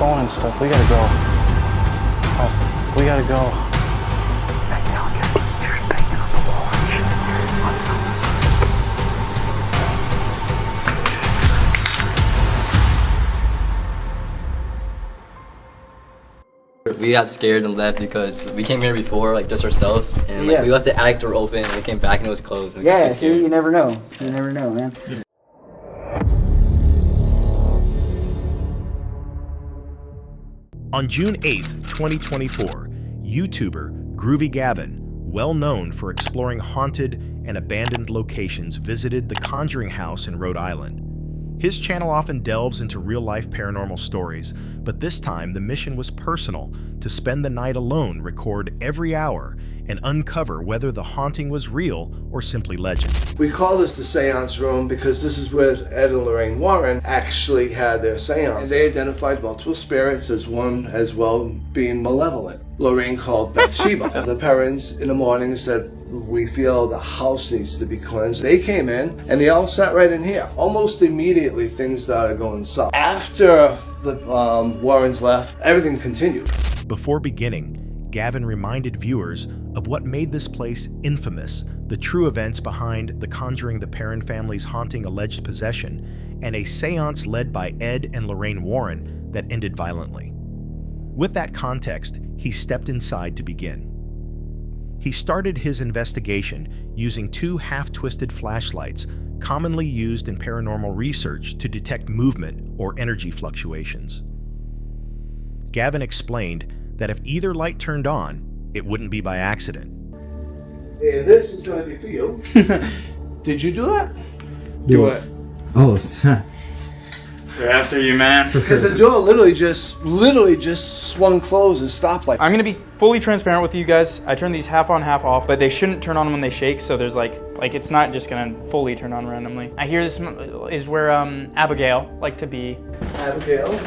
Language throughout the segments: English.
phone and stuff. We gotta go. Oh, we gotta go. We got scared and left because we came here before, like just ourselves, and like we left the attic door open and we came back and it was closed. We Yeah, see, you never know. You never know, man. On June 8th, 2024, YouTuber Groovy Gavin, well known for exploring haunted and abandoned locations, visited the Conjuring House in Rhode Island. His channel often delves into real-life paranormal stories, but this time the mission was personal, to spend the night alone, record every hour, and uncover whether the haunting was real or simply legend. We call this the seance room because this is where Ed and Lorraine Warren actually had their seance. And they identified multiple spirits as one as well being malevolent. Lorraine called Bathsheba. The parents in the morning said, we feel the house needs to be cleansed. They came in and they all sat right in here. Almost immediately things started going south. After the Warrens left, everything continued. Before beginning, Gavin reminded viewers of what made this place infamous, the true events behind the Conjuring the Perron family's haunting alleged possession, and a seance led by Ed and Lorraine Warren that ended violently. With that context, he stepped inside to begin. He started his investigation using two half-twisted flashlights commonly used in paranormal research to detect movement or energy fluctuations. Gavin explained that if either light turned on, it wouldn't be by accident. And this is going to be for you. Did you do that? Do what? Oh, They're after you, man. Because the door literally just swung closed and stopped like. I'm gonna be fully transparent with you guys. I turn these half on, half off, but they shouldn't turn on when they shake. So there's like it's not just gonna fully turn on randomly. I hear this is where Abigail like to be. Abigail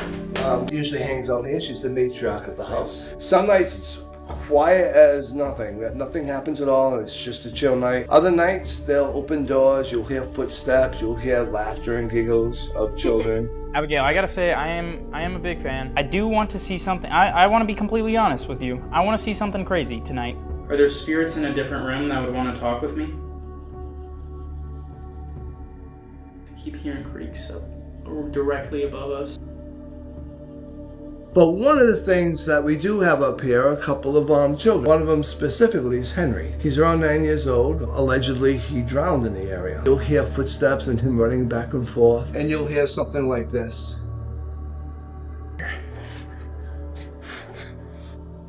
usually hangs out here. She's the matriarch of the house. Some nights it's quiet as nothing. Nothing happens at all, and it's just a chill night. Other nights they'll open doors. You'll hear footsteps. You'll hear laughter and giggles of children. Abigail, I gotta say, I am a big fan. I do want to see something. I want to be completely honest with you. I want to see something crazy tonight. Are there spirits in a different room that would want to talk with me? I keep hearing creaks up directly above us. But one of the things that we do have up here are a couple of children. One of them specifically is Henry. He's around 9 years old. Allegedly, he drowned in the area. You'll hear footsteps and him running back and forth, and you'll hear something like this.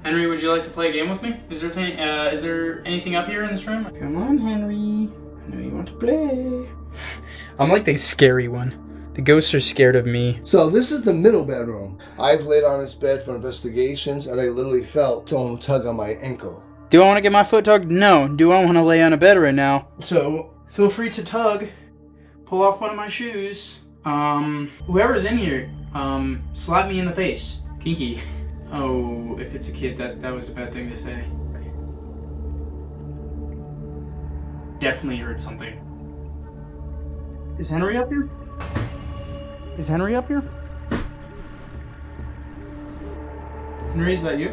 Henry, would you like to play a game with me? Is there anything up here in this room? Come on, Henry. I know you want to play. I'm like the scary one. The ghosts are scared of me. So this is the middle bedroom. I've laid on this bed for investigations, and I literally felt someone tug on my ankle. Do I want to get my foot tugged? No. Do I want to lay on a bed right now? So feel free to tug. Pull off one of my shoes. Whoever's in here, slap me in the face. Kinky. Oh, if it's a kid, that was a bad thing to say. Definitely heard something. Is Henry up here? Is Henry up here? Henry, is that you?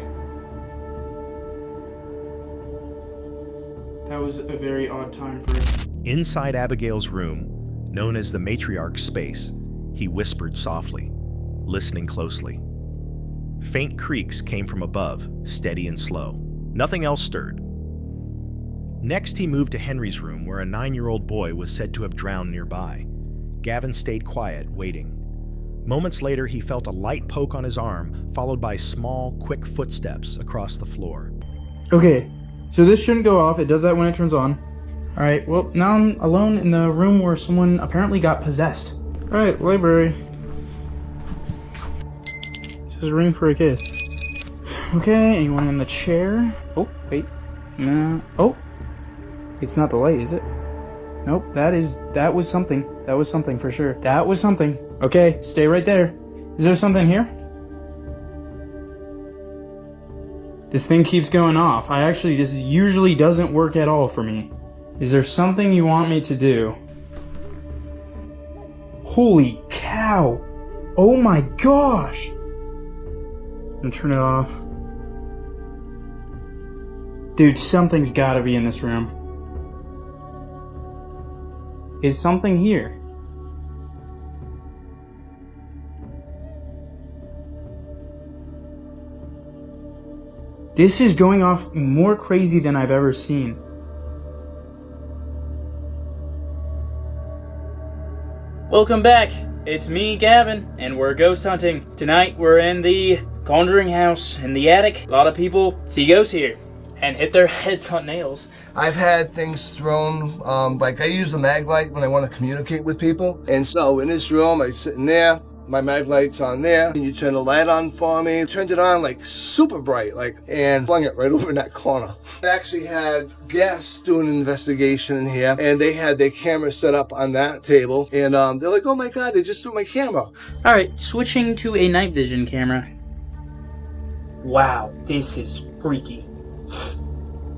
That was a very odd time for it. Inside Abigail's room, known as the matriarch's space, he whispered softly, listening closely. Faint creaks came from above, steady and slow. Nothing else stirred. Next, he moved to Henry's room, where a 9-year-old boy was said to have drowned nearby. Gavin stayed quiet, waiting. Moments later, he felt a light poke on his arm, followed by small, quick footsteps across the floor. Okay, so this shouldn't go off. It does that when it turns on. Alright, well, now I'm alone in the room where someone apparently got possessed. Alright, library. This is a ring for a kiss. Okay, anyone in the chair? Oh, wait. No. Oh. It's not the light, is it? Nope, that was something. That was something for sure. That was something. Okay, stay right there. Is there something here? This thing keeps going off. This usually doesn't work at all for me. Is there something you want me to do? Holy cow. Oh my gosh. and turn it off. Dude, something's gotta be in this room. Is something here? This is going off more crazy than I've ever seen. Welcome back. It's me, Gavin, and we're ghost hunting. Tonight we're in the Conjuring house in the attic. A lot of people see ghosts here and hit their heads on nails. I've had things thrown, like I use a mag light when I want to communicate with people. And so in this room, I sit in there, my mag light's on there, and you turn the light on for me. Turned it on like super bright, and flung it right over in that corner. I actually had guests doing an investigation in here, and they had their camera set up on that table, and they're like, oh my God, they just threw my camera. All right, switching to a night vision camera. Wow, this is freaky.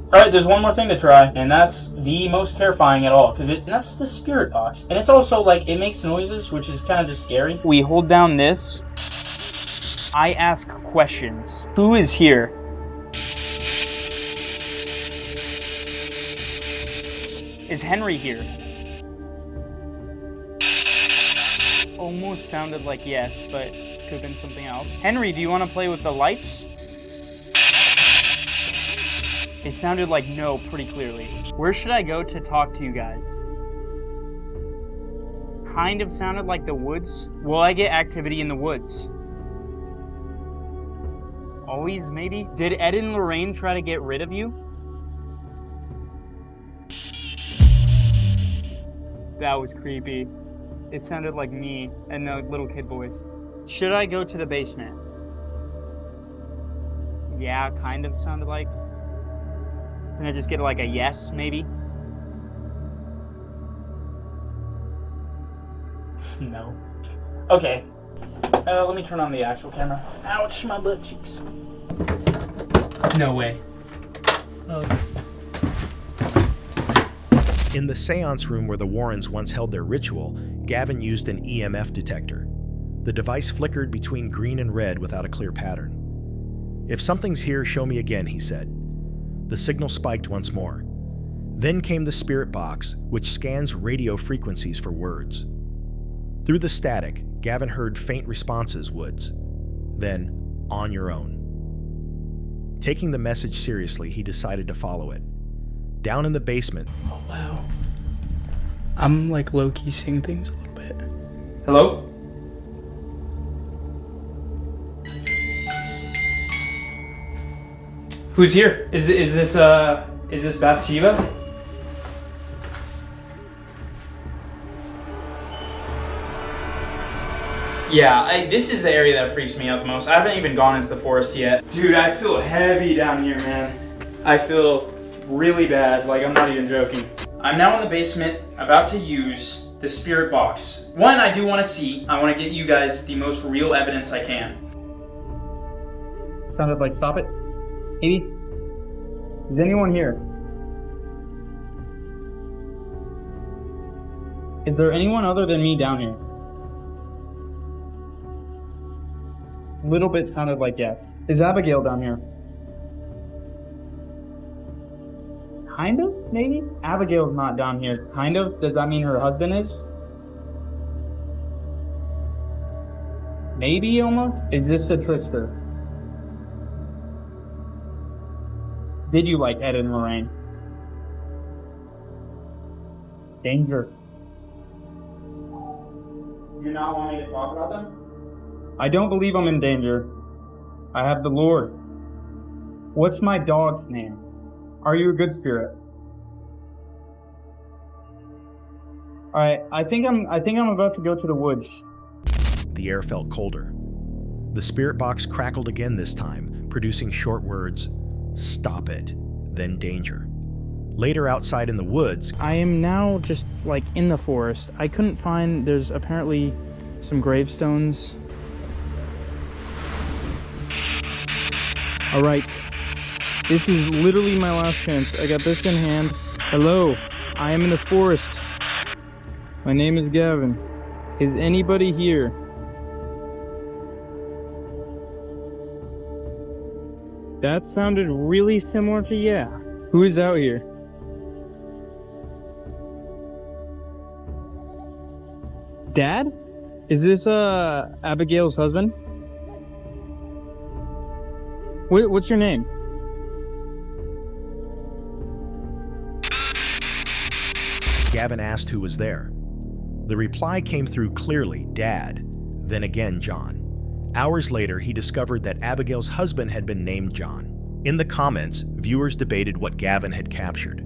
Alright, there's one more thing to try, and that's the most terrifying at all, because that's the spirit box. And it's also like, it makes noises, which is kind of just scary. We hold down this. I ask questions. Who is here? Is Henry here? Almost sounded like yes, but could have been something else. Henry, do you want to play with the lights? It sounded like no pretty clearly. Where should I go to talk to you guys? Kind of sounded like the woods. Will I get activity in the woods? Always, maybe? Did Ed and Lorraine try to get rid of you? That was creepy. It sounded like me and the little kid voice. Should I go to the basement? Yeah, kind of sounded like. Can I just get like a yes, maybe? No. Okay. Let me turn on the actual camera. Ouch, my butt cheeks. No way. Oh. In the seance room where the Warrens once held their ritual, Gavin used an EMF detector. The device flickered between green and red without a clear pattern. If something's here, show me again, he said. The signal spiked once more. Then came the spirit box, which scans radio frequencies for words. Through the static, Gavin heard faint responses, Woods. Then, on your own. Taking the message seriously, he decided to follow it. Down in the basement. Oh, wow. I'm like low-key seeing things a little bit. Hello? Who's here? Is this Bathsheba? Yeah, this is the area that freaks me out the most. I haven't even gone into the forest yet. Dude, I feel heavy down here, man. I feel really bad, like I'm not even joking. I'm now in the basement, about to use the spirit box. One, I do want to see. I want to get you guys the most real evidence I can. Sounded like stop it. Maybe? Is anyone here? Is there anyone other than me down here? A little bit sounded like yes. Is Abigail down here? Kind of, maybe? Abigail's not down here. Kind of? Does that mean her husband is? Maybe, almost? Is this a trickster? Did you like Ed and Lorraine? Danger. You're not wanting to talk about them? I don't believe I'm in danger. I have the Lord. What's my dog's name? Are you a good spirit? Alright, I think I'm about to go to the woods. The air felt colder. The spirit box crackled again this time, producing short words, stop it, then danger. Later outside in the woods, I am now just like in the forest. I couldn't find, there's apparently some gravestones. Alright, this is literally my last chance. I got this in hand. Hello, I am in the forest. My name is Gavin. Is anybody here? That sounded really similar to yeah. Who's out here? Dad? Is this Abigail's husband? What's your name? Gavin asked who was there. The reply came through clearly, Dad, then again John. Hours later, he discovered that Abigail's husband had been named John. In the comments, viewers debated what Gavin had captured.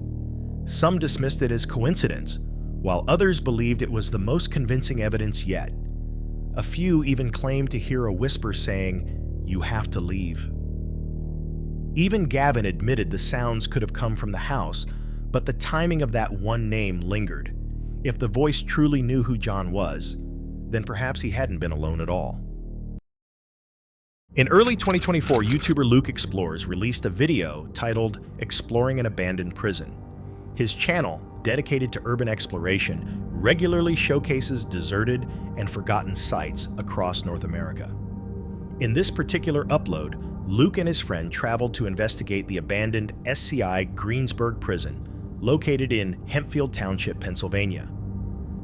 Some dismissed it as coincidence, while others believed it was the most convincing evidence yet. A few even claimed to hear a whisper saying, "You have to leave." Even Gavin admitted the sounds could have come from the house, but the timing of that one name lingered. If the voice truly knew who John was, then perhaps he hadn't been alone at all. In early 2024, YouTuber Luke Explores released a video titled Exploring an Abandoned Prison. His channel, dedicated to urban exploration, regularly showcases deserted and forgotten sites across North America. In this particular upload, Luke and his friend traveled to investigate the abandoned SCI Greensburg prison, located in Hempfield Township, Pennsylvania.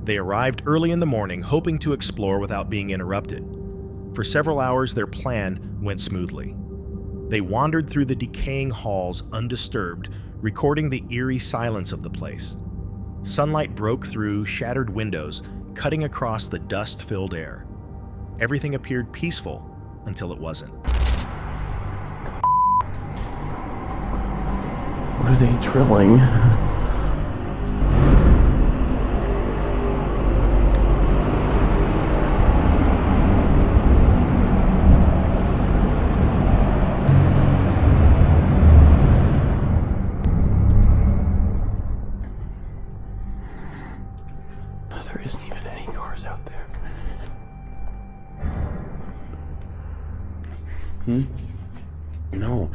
They arrived early in the morning, hoping to explore without being interrupted. For several hours, their plan went smoothly. They wandered through the decaying halls undisturbed, recording the eerie silence of the place. Sunlight broke through shattered windows, cutting across the dust-filled air. Everything appeared peaceful until it wasn't. What are they drilling? There isn't even any cars out there. No.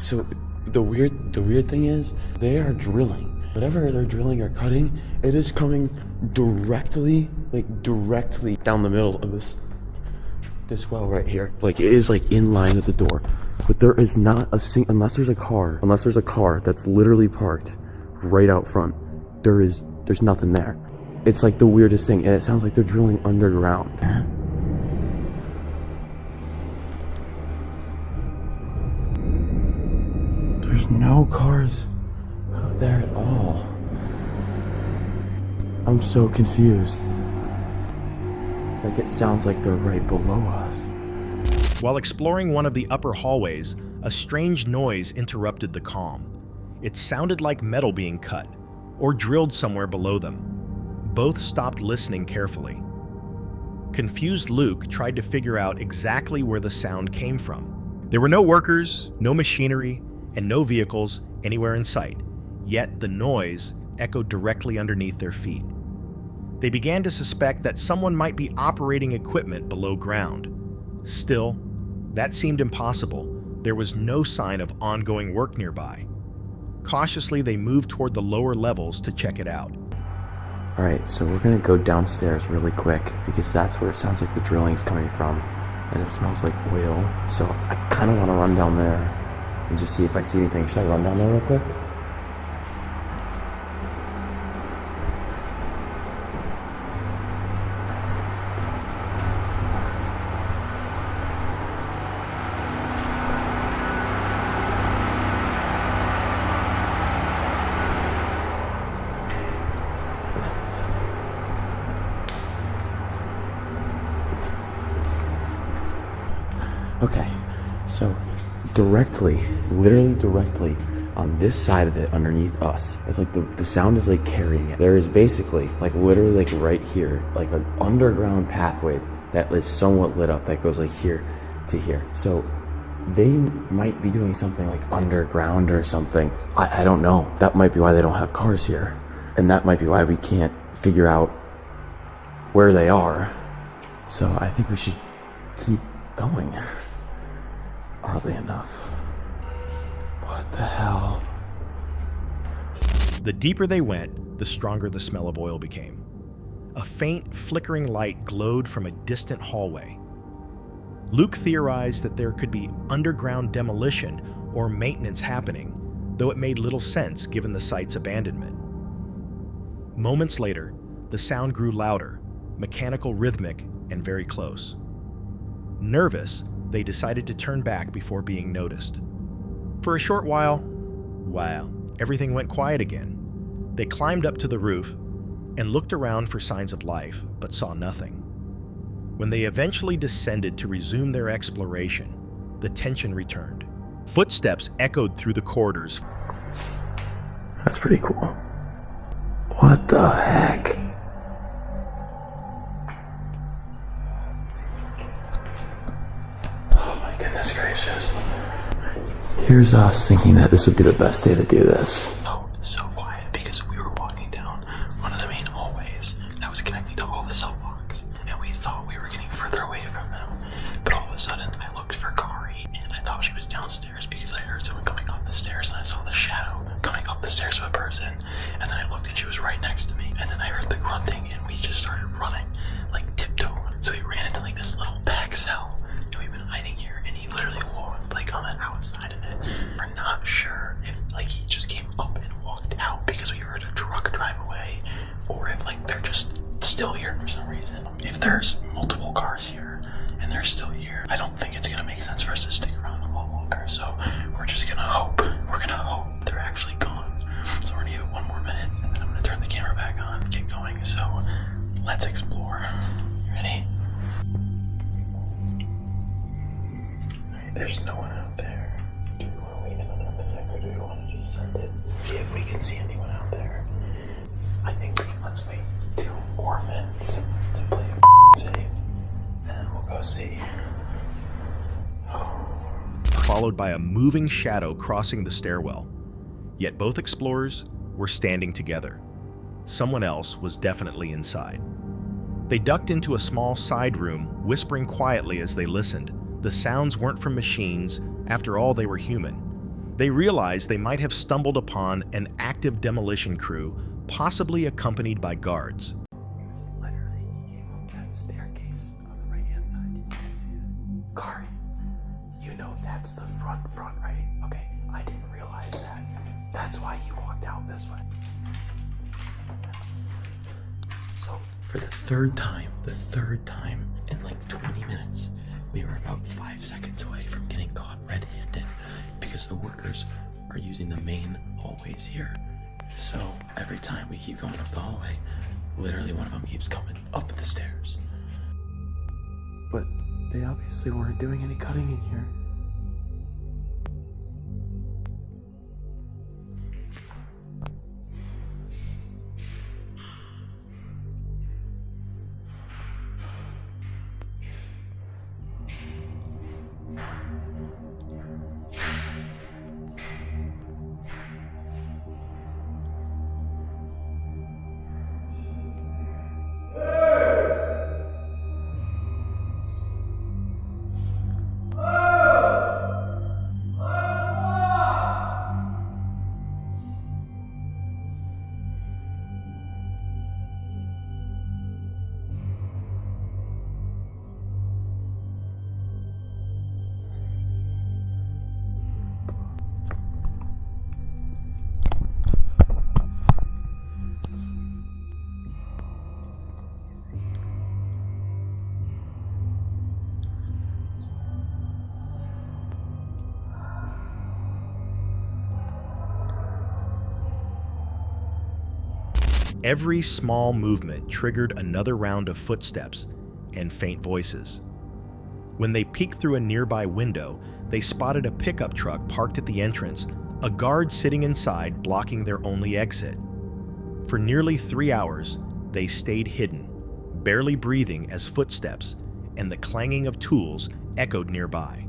So the weird thing is they are drilling. Whatever they're drilling or cutting, it is coming directly down the middle of this well right here. Like it is like in line with the door. But there is not a unless there's a car that's literally parked right out front. There's nothing there. It's like the weirdest thing, and it sounds like they're drilling underground. There's no cars out there at all. I'm so confused. Like it sounds like they're right below us. While exploring one of the upper hallways, a strange noise interrupted the calm. It sounded like metal being cut, or drilled somewhere below them. Both stopped listening carefully. Confused Luke tried to figure out exactly where the sound came from. There were no workers, no machinery, and no vehicles anywhere in sight, yet the noise echoed directly underneath their feet. They began to suspect that someone might be operating equipment below ground. Still, that seemed impossible. There was no sign of ongoing work nearby. Cautiously, they moved toward the lower levels to check it out. Alright, so we're gonna go downstairs really quick because that's where it sounds like the drilling is coming from, and it smells like oil. So I kind of want to run down there and just see if I see anything. Should I run down there real quick? Okay, so literally directly on this side of it underneath us, it's like the sound is like carrying it. There is basically like literally like right here, like an underground pathway that is somewhat lit up that goes like here to here. So they might be doing something like underground or something. I don't know. That might be why they don't have cars here. And that might be why we can't figure out where they are. So I think we should keep going. Oddly enough. What the hell? The deeper they went, the stronger the smell of oil became. A faint, flickering light glowed from a distant hallway. Luke theorized that there could be underground demolition or maintenance happening, though it made little sense given the site's abandonment. Moments later, the sound grew louder, mechanical, rhythmic, and very close. Nervous, they decided to turn back before being noticed. For a short while, everything went quiet again. They climbed up to the roof and looked around for signs of life, but saw nothing. When they eventually descended to resume their exploration, the tension returned. Footsteps echoed through the corridors. That's pretty cool. What the heck? Oh my goodness gracious. Here's us thinking that this would be the best day to do this. So quiet because we were walking down one of the main hallways that was connecting to all the cell blocks, and we thought we were getting further away from them. But all of a sudden, I looked for Kari, and I thought she was downstairs because I heard someone coming up the stairs, and I saw the shadow coming up the stairs of a person. And then I looked, and she was right next to me. And then I heard the grunting, and we just started running, like tiptoe. So we ran into like this little back cell, and we've been hiding here. And he literally walked like on the outside of it. We're not sure if like he just came up and walked out because we heard a truck drive away, or if like they're just still here for some reason. If there's multiple cars here and they're still here, I don't think it's gonna make sense for us to stick around a lot longer. So we're just gonna hope. We're gonna hope they're actually gone. So we're gonna give it one more minute, and then I'm gonna turn the camera back on, get going. So let's explore. You ready? Alright, there's no one out there. Do we want to wait another minute, or do we want to just send it and see if we can see anyone out there? I think let's wait 2 more minutes to play safe, and then we'll go see. Followed by a moving shadow crossing the stairwell. Yet both explorers were standing together. Someone else was definitely inside. They ducked into a small side room, whispering quietly as they listened. The sounds weren't from machines. After all, they were human. They realized they might have stumbled upon an active demolition crew, possibly accompanied by guards. Literally, he came up that staircase on the right-hand side. You can see it. Kari, you know that's the front, right? Okay, I didn't realize that. That's why he walked out this way. So, for the third time in like 20 minutes, we were about 5 seconds away from getting caught red-handed because the workers are using the main hallways here. So every time we keep going up the hallway, literally one of them keeps coming up the stairs. But they obviously weren't doing any cutting in here. Every small movement triggered another round of footsteps and faint voices. When they peeked through a nearby window, they spotted a pickup truck parked at the entrance, a guard sitting inside blocking their only exit. For nearly 3 hours, they stayed hidden, barely breathing as footsteps and the clanging of tools echoed nearby.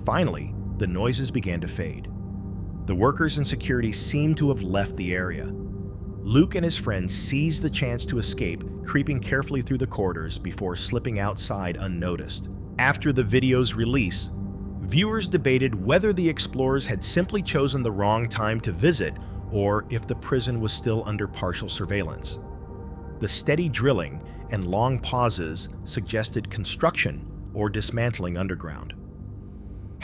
Finally, the noises began to fade. The workers and security seemed to have left the area. Luke and his friends seized the chance to escape, creeping carefully through the corridors before slipping outside unnoticed. After the video's release, viewers debated whether the explorers had simply chosen the wrong time to visit or if the prison was still under partial surveillance. The steady drilling and long pauses suggested construction or dismantling underground.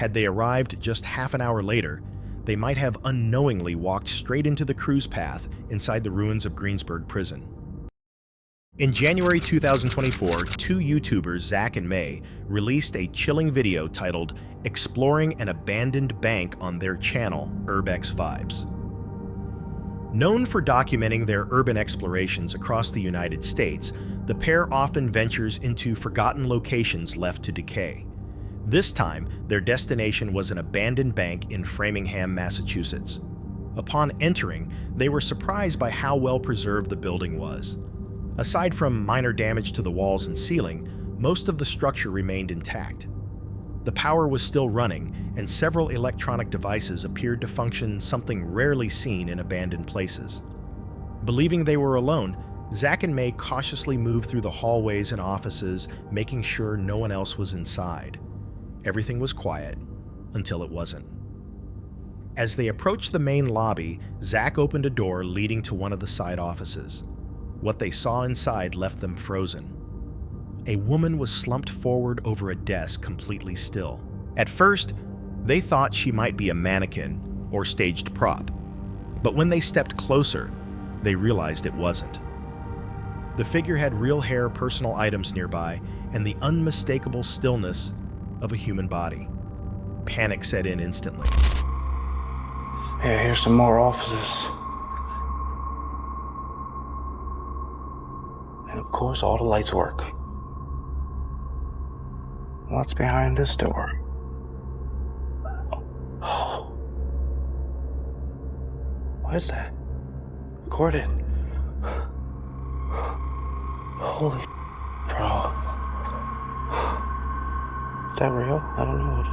Had they arrived just half an hour later, they might have unknowingly walked straight into the cruise path inside the ruins of Greensburg prison. In January 2024, two YouTubers, Zach and May, released a chilling video titled "Exploring an Abandoned Bank" on their channel, Urbex Vibes. Known for documenting their urban explorations across the United States, the pair often ventures into forgotten locations left to decay. This time, their destination was an abandoned bank in Framingham, Massachusetts. Upon entering, they were surprised by how well preserved the building was. Aside from minor damage to the walls and ceiling, most of the structure remained intact. The power was still running, and several electronic devices appeared to function, something rarely seen in abandoned places. Believing they were alone, Zach and May cautiously moved through the hallways and offices, making sure no one else was inside. Everything was quiet, until it wasn't. As they approached the main lobby, Zach opened a door leading to one of the side offices. What they saw inside left them frozen. A woman was slumped forward over a desk, completely still. At first, they thought she might be a mannequin or staged prop, but when they stepped closer, they realized it wasn't. The figure had real hair, personal items nearby, and the unmistakable stillness of a human body. Panic set in instantly. Yeah, here's some more offices. And of course, all the lights work. What's behind this door? Oh. What is that? Recorded. Holy bro. Is that real? I don't know what it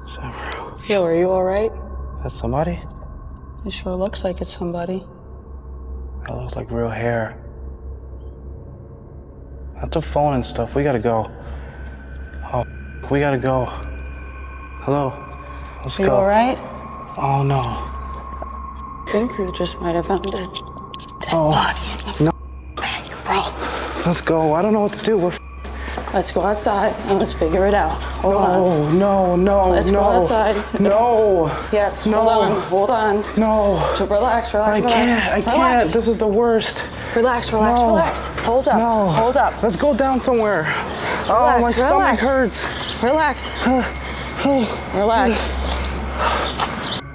is. Is that real? Yo, are you alright? Is that somebody? It sure looks like it's somebody. That looks like real hair. That's a phone and stuff. We gotta go. Oh, we gotta go. Hello? Let's go. Are you alright? Oh, no. I think you just might have found a dead body in the bank, bro. Let's go. I don't know what to do. We're Let's go outside and let's figure it out. Hold on. No. Let's go outside. No. Yes, No. hold on. No. So relax. I can't. This is the worst. Relax. No. Hold up. No. Hold up. Let's go down somewhere. Oh, my stomach hurts. Relax. Relax.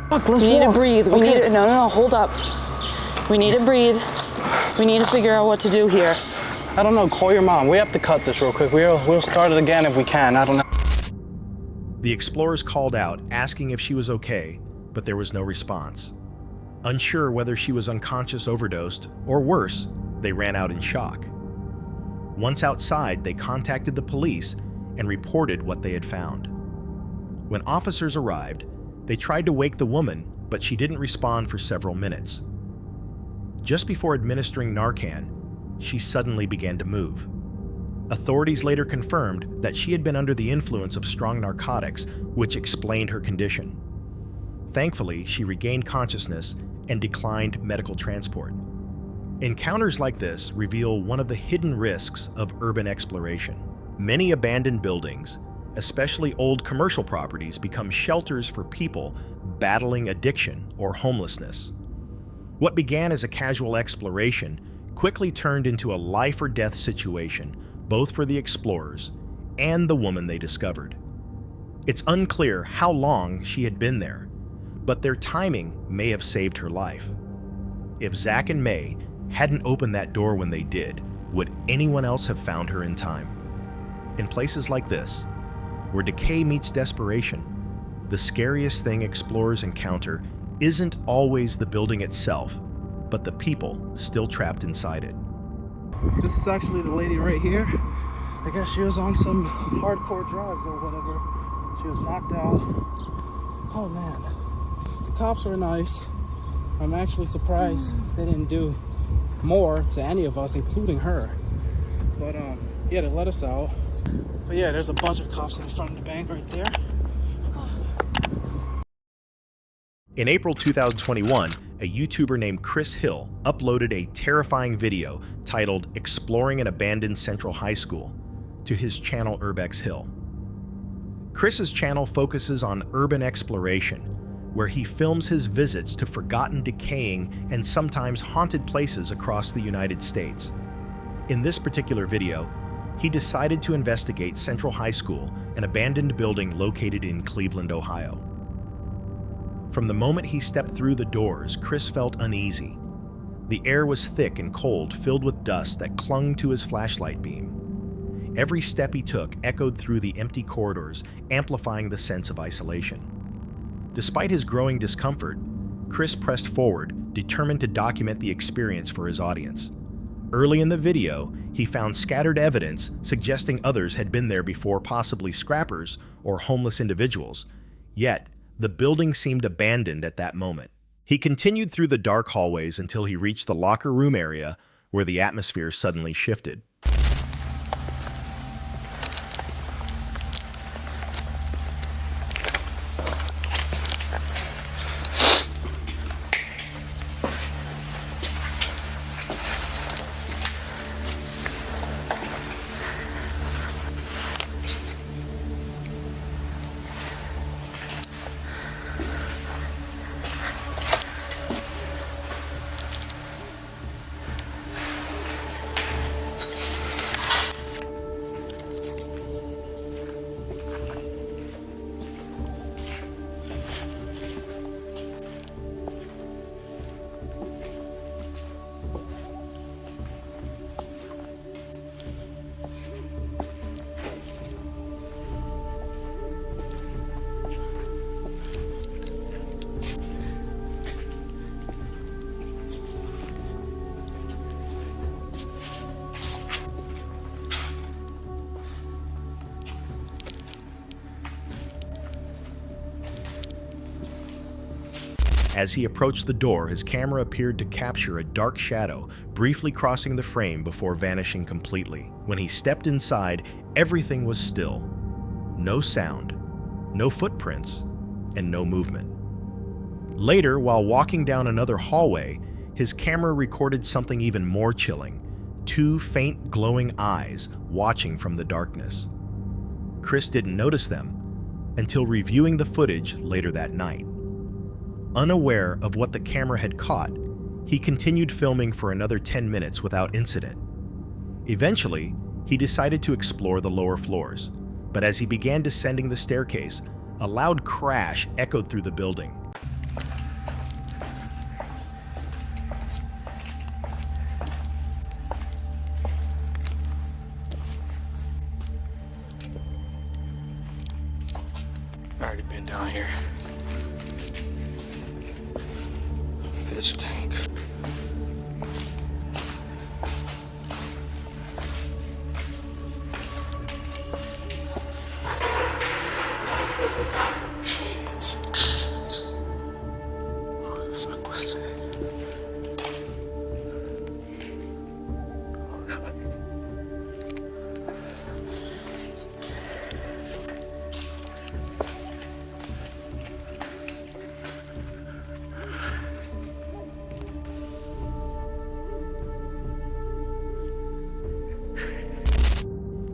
Fuck, let's We need to walk. breathe. We Okay. need to, no, hold up. We need to breathe. We need to figure out what to do here. I don't know. Call your mom. We have to cut this real quick. We'll start it again if we can. I don't know. The explorers called out, asking if she was okay, but there was no response. Unsure whether she was unconscious, overdosed, or worse, they ran out in shock. Once outside, they contacted the police and reported what they had found. When officers arrived, they tried to wake the woman, but she didn't respond for several minutes. Just before administering Narcan, she suddenly began to move. Authorities later confirmed that she had been under the influence of strong narcotics, which explained her condition. Thankfully, she regained consciousness and declined medical transport. Encounters like this reveal one of the hidden risks of urban exploration. Many abandoned buildings, especially old commercial properties, become shelters for people battling addiction or homelessness. What began as a casual exploration quickly turned into a life-or-death situation, both for the explorers and the woman they discovered. It's unclear how long she had been there, but their timing may have saved her life. If Zach and May hadn't opened that door when they did, would anyone else have found her in time? In places like this, where decay meets desperation, the scariest thing explorers encounter isn't always the building itself, but the people still trapped inside it. This is actually the lady right here. I guess she was on some hardcore drugs or whatever. She was knocked out. Oh man, the cops are nice. I'm actually surprised they didn't do more to any of us, including her. But yeah, they let us out. But yeah, there's a bunch of cops in front of the bank right there. In April 2021, a YouTuber named Chris Hill uploaded a terrifying video titled "Exploring an Abandoned Central High School" to his channel Urbex Hill. Chris's channel focuses on urban exploration, where he films his visits to forgotten, decaying, and sometimes haunted places across the United States. In this particular video, he decided to investigate Central High School, an abandoned building located in Cleveland, Ohio. From the moment he stepped through the doors, Chris felt uneasy. The air was thick and cold, filled with dust that clung to his flashlight beam. Every step he took echoed through the empty corridors, amplifying the sense of isolation. Despite his growing discomfort, Chris pressed forward, determined to document the experience for his audience. Early in the video, he found scattered evidence suggesting others had been there before, possibly scrappers or homeless individuals. Yet, the building seemed abandoned at that moment. He continued through the dark hallways until he reached the locker room area, where the atmosphere suddenly shifted. As he approached the door, his camera appeared to capture a dark shadow, briefly crossing the frame before vanishing completely. When he stepped inside, everything was still. No sound, no footprints, and no movement. Later, while walking down another hallway, his camera recorded something even more chilling: two faint glowing eyes watching from the darkness. Chris didn't notice them until reviewing the footage later that night. Unaware of what the camera had caught, he continued filming for another 10 minutes without incident. Eventually, he decided to explore the lower floors, but as he began descending the staircase, a loud crash echoed through the building. Already been down here. Fish tank.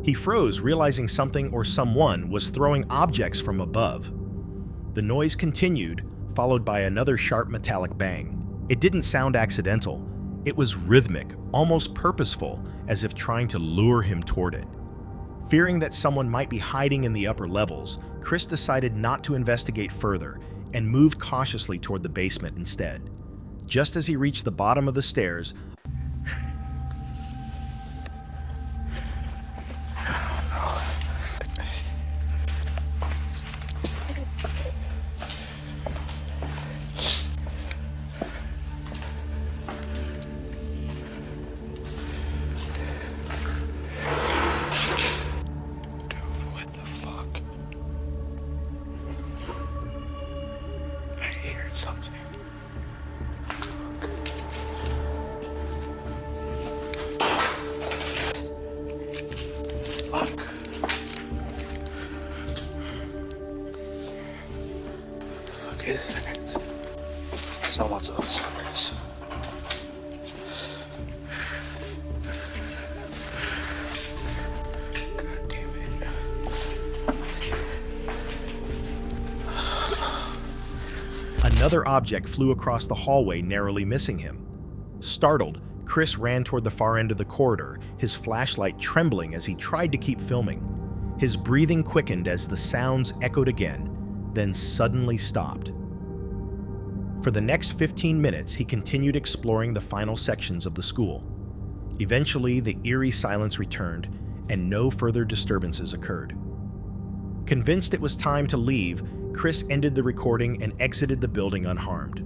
He froze, realizing something or someone was throwing objects from above. The noise continued, followed by another sharp metallic bang. It didn't sound accidental. It was rhythmic, almost purposeful, as if trying to lure him toward it. Fearing that someone might be hiding in the upper levels, Chris decided not to investigate further and moved cautiously toward the basement instead. Just as he reached the bottom of the stairs, is it? Someone's upstairs. God damn it. Another object flew across the hallway, narrowly missing him. Startled, Chris ran toward the far end of the corridor, his flashlight trembling as he tried to keep filming. His breathing quickened as the sounds echoed again, then suddenly stopped. For the next 15 minutes, he continued exploring the final sections of the school. Eventually, the eerie silence returned, and no further disturbances occurred. Convinced it was time to leave, Chris ended the recording and exited the building unharmed.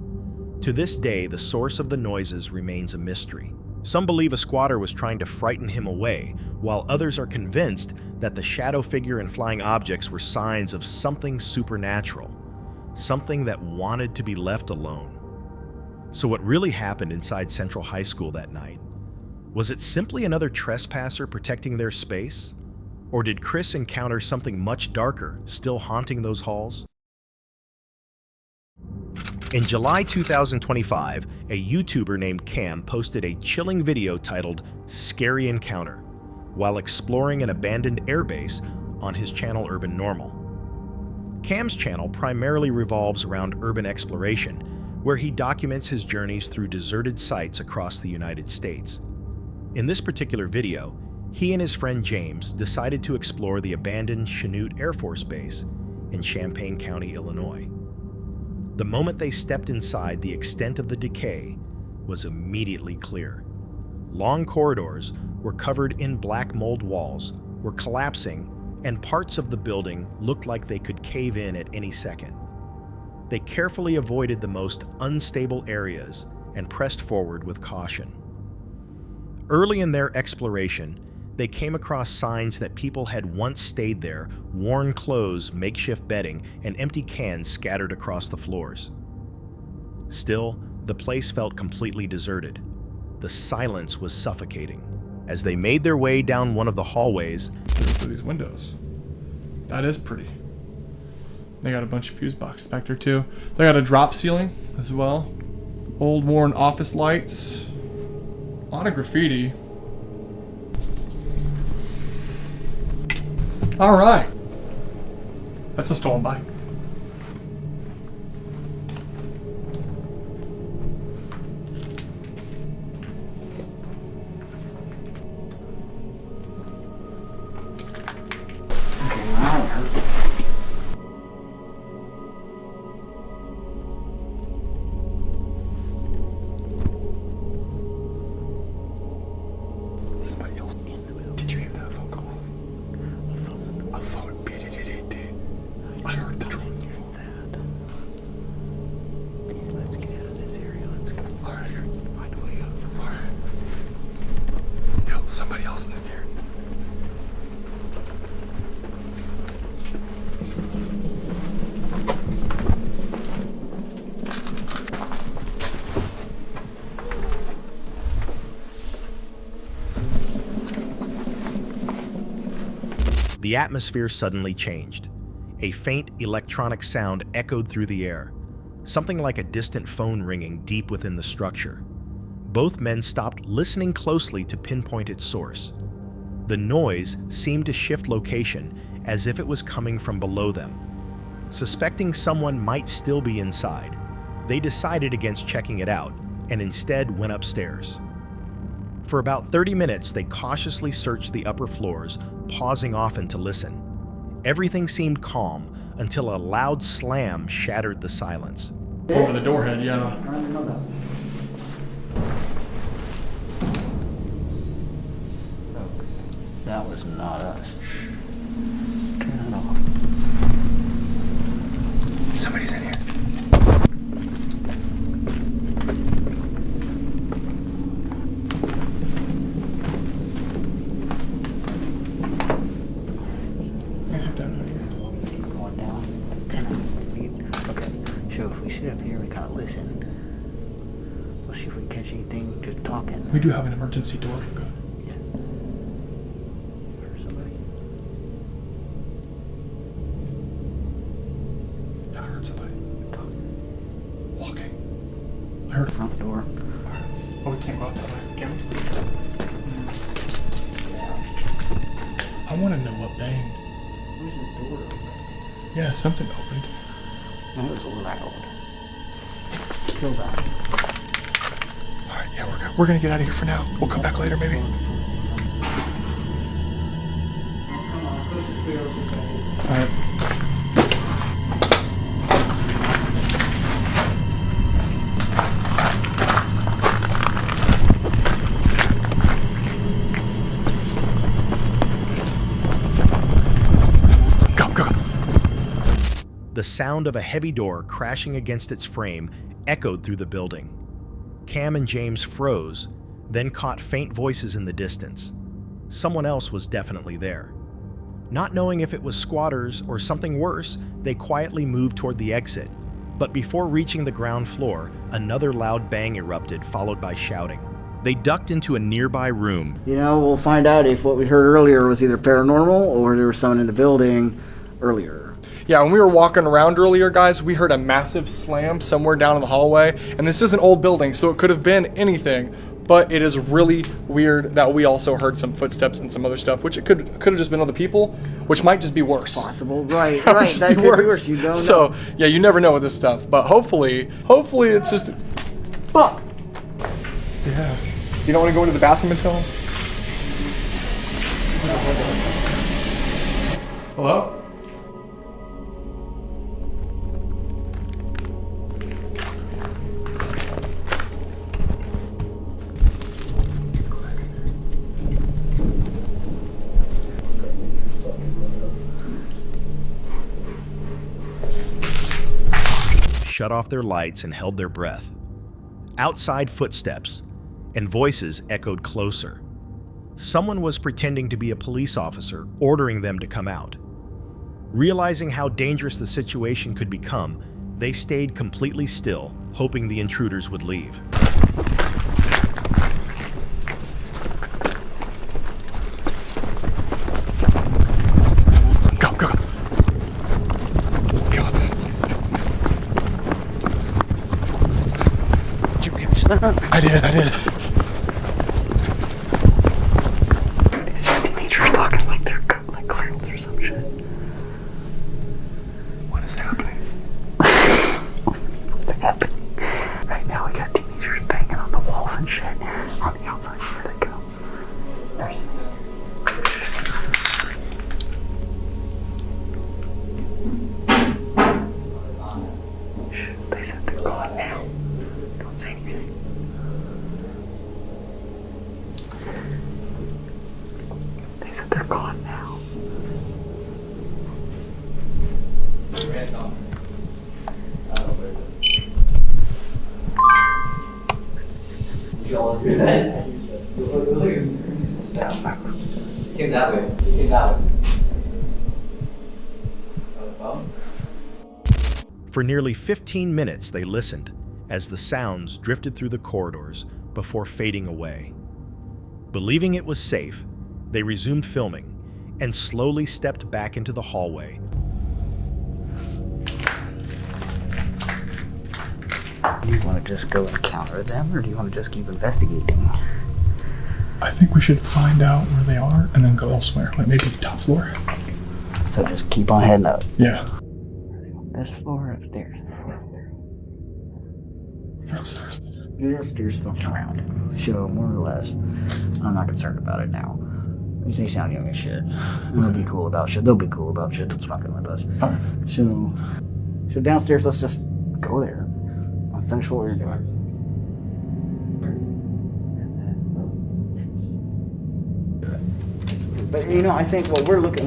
To this day, the source of the noises remains a mystery. Some believe a squatter was trying to frighten him away, while others are convinced that the shadow figure and flying objects were signs of something supernatural, something that wanted to be left alone. So what really happened inside Central High School that night? Was it simply another trespasser protecting their space? Or did Chris encounter something much darker, still haunting those halls? In July 2025, a YouTuber named Cam posted a chilling video titled "Scary Encounter" while exploring an abandoned airbase on his channel Urban Normal. Cam's channel primarily revolves around urban exploration, where he documents his journeys through deserted sites across the United States. In this particular video, he and his friend James decided to explore the abandoned Chanute Air Force Base in Champaign County, Illinois. The moment they stepped inside, the extent of the decay was immediately clear. Long corridors were covered in black mold walls, were collapsing, and parts of the building looked like they could cave in at any second. They carefully avoided the most unstable areas and pressed forward with caution. Early in their exploration, they came across signs that people had once stayed there, worn clothes, makeshift bedding, and empty cans scattered across the floors. Still, the place felt completely deserted. The silence was suffocating. As they made their way down one of the hallways, through these windows. That is pretty. They got a bunch of fuse boxes back there too. They got a drop ceiling as well. Old worn office lights. A lot of graffiti. Alright. That's a stolen bike. Somebody else. Did you hear that phone call? A phone. I heard the drone. Let's get out of this area. Let's go. Alright. Find a way up. Alright. Yo, somebody else is in here. the atmosphere suddenly changed. A faint electronic sound echoed through the air, something like a distant phone ringing deep within the structure. Both men stopped, listening closely to pinpoint its source. The noise seemed to shift location, as if it was coming from below them. Suspecting someone might still be inside, they decided against checking it out and instead went upstairs. For about 30 minutes, they cautiously searched the upper floors, pausing often to listen. Everything seemed calm until a loud slam shattered the silence. Over the doorhead, yeah. That was not us. Shh. Turn it off. Somebody's in here. Going down. Okay. So if we sit up here, we kind of listen. We'll see if we can catch anything just talking. We do have an emergency door. Good. Yeah. Heard somebody. I heard somebody. Walking. I heard it. Front door. Oh, we can't go out that way. Can we? I want to know what banged. Where's the door open? Yeah, something opened. That was loud. Kill that. Alright, yeah, we're gonna get out of here for now. We'll come back later, maybe. Alright. The sound of a heavy door crashing against its frame echoed through the building. Cam and James froze, then caught faint voices in the distance. Someone else was definitely there. Not knowing if it was squatters or something worse, they quietly moved toward the exit. But before reaching the ground floor, another loud bang erupted, followed by shouting. They ducked into a nearby room. You know, we'll find out if what we heard earlier was either paranormal or there was someone in the building earlier. Yeah, when we were walking around earlier, guys, we heard a massive slam somewhere down in the hallway. And this is an old building, so it could have been anything. But it is really weird that we also heard some footsteps and some other stuff, which it could have just been other people, which might just be worse. Possible, right. That could be worse. You don't know. So, yeah, you never know with this stuff. But hopefully it's just... Fuck! Yeah. You don't want to go into the bathroom and tell him? Hello? Shut off their lights and held their breath. Outside footsteps, and voices echoed closer. Someone was pretending to be a police officer, ordering them to come out. Realizing how dangerous the situation could become, they stayed completely still, hoping the intruders would leave. I did. These teenagers talking like they're like clowns or some shit. What is happening? What's happening? Right now we got teenagers banging on the walls and shit. On the outside, where they go. There's... They said they're gone now. Don't say anything. They said they're gone now. Came that way. For nearly 15 minutes, they listened as the sounds drifted through the corridors before fading away. Believing it was safe, they resumed filming and slowly stepped back into the hallway. Do you want to just go encounter them, or do you want to just keep investigating? I think we should find out where they are and then go elsewhere, like maybe top floor. So just keep on heading up. Yeah. This floor upstairs. Upstairs. You're upstairs fucking around. So more or less, I'm not concerned about it now. They sound young as shit. They'll be cool about shit. They'll be cool about shit that's fucking with us. Alright. So downstairs, let's just go there. I'll finish what we're doing. But you know, I think what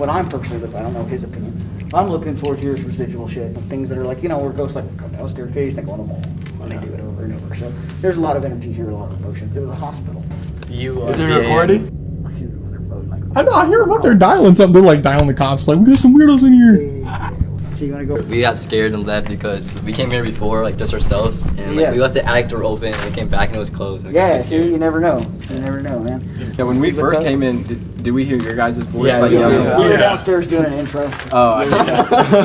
I'm personally looking, I don't know his opinion. I'm looking for here is residual shit and things that are like, you know, where ghosts like come down the staircase, they go on the wall, and they do it over and over. So there's a lot of energy here, a lot of emotions. It was a hospital. Is it recording? I hear them on their phone, like, I know. I hear them up there dialing something. They're like dialing the cops. Like, we got some weirdos in here. So you wanna go? We got scared and left because we came here before, like just ourselves, and like we left the attic door open and we came back and it was closed. And Yeah, see, you never know. You never know, man. Yeah, when we first came in, did we hear your guys' voice? Yeah, like, We were downstairs doing an intro. Oh, I see.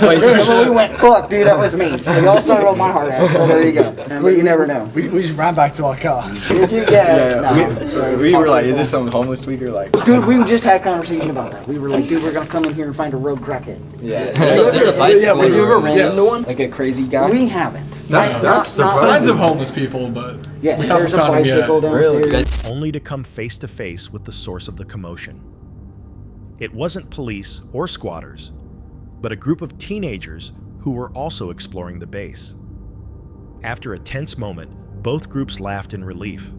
Wait, we went, fuck, dude, that was me. So y'all started with my heart out, so there you go. But you never know. We just ran back to our cars. Did you? Yeah. We were like, is this some homeless tweaker? Like, Dude, we just had a conversation about that. We were like, dude, we're gonna come in here and find a rogue crackhead. yeah. There's a bicycle Yeah, would you ever run Yeah. into one? Like a crazy guy? We haven't. That's Not signs of homeless people, but Yeah, we haven't there's a found them yet. bicycle downstairs. Only to come face to face with the source of the commotion. It wasn't police or squatters, but a group of teenagers who were also exploring the base. After a tense moment, both groups laughed in relief.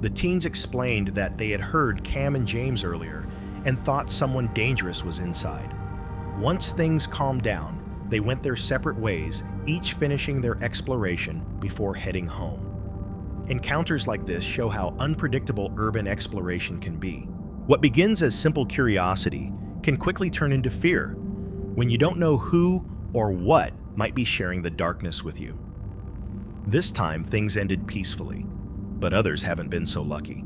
The teens explained that they had heard Cam and James earlier and thought someone dangerous was inside. Once things calmed down, they went their separate ways, each finishing their exploration before heading home. Encounters like this show how unpredictable urban exploration can be. What begins as simple curiosity can quickly turn into fear when you don't know who or what might be sharing the darkness with you. This time, things ended peacefully, but others haven't been so lucky.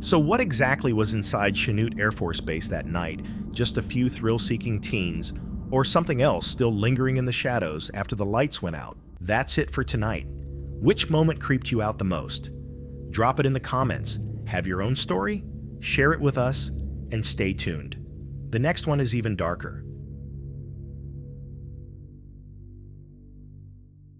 So what exactly was inside Chanute Air Force Base that night? Just a few thrill-seeking teens, or something else still lingering in the shadows after the lights went out? That's it for tonight. Which moment creeped you out the most? Drop it in the comments. Have your own story? Share it with us, and stay tuned. The next one is even darker.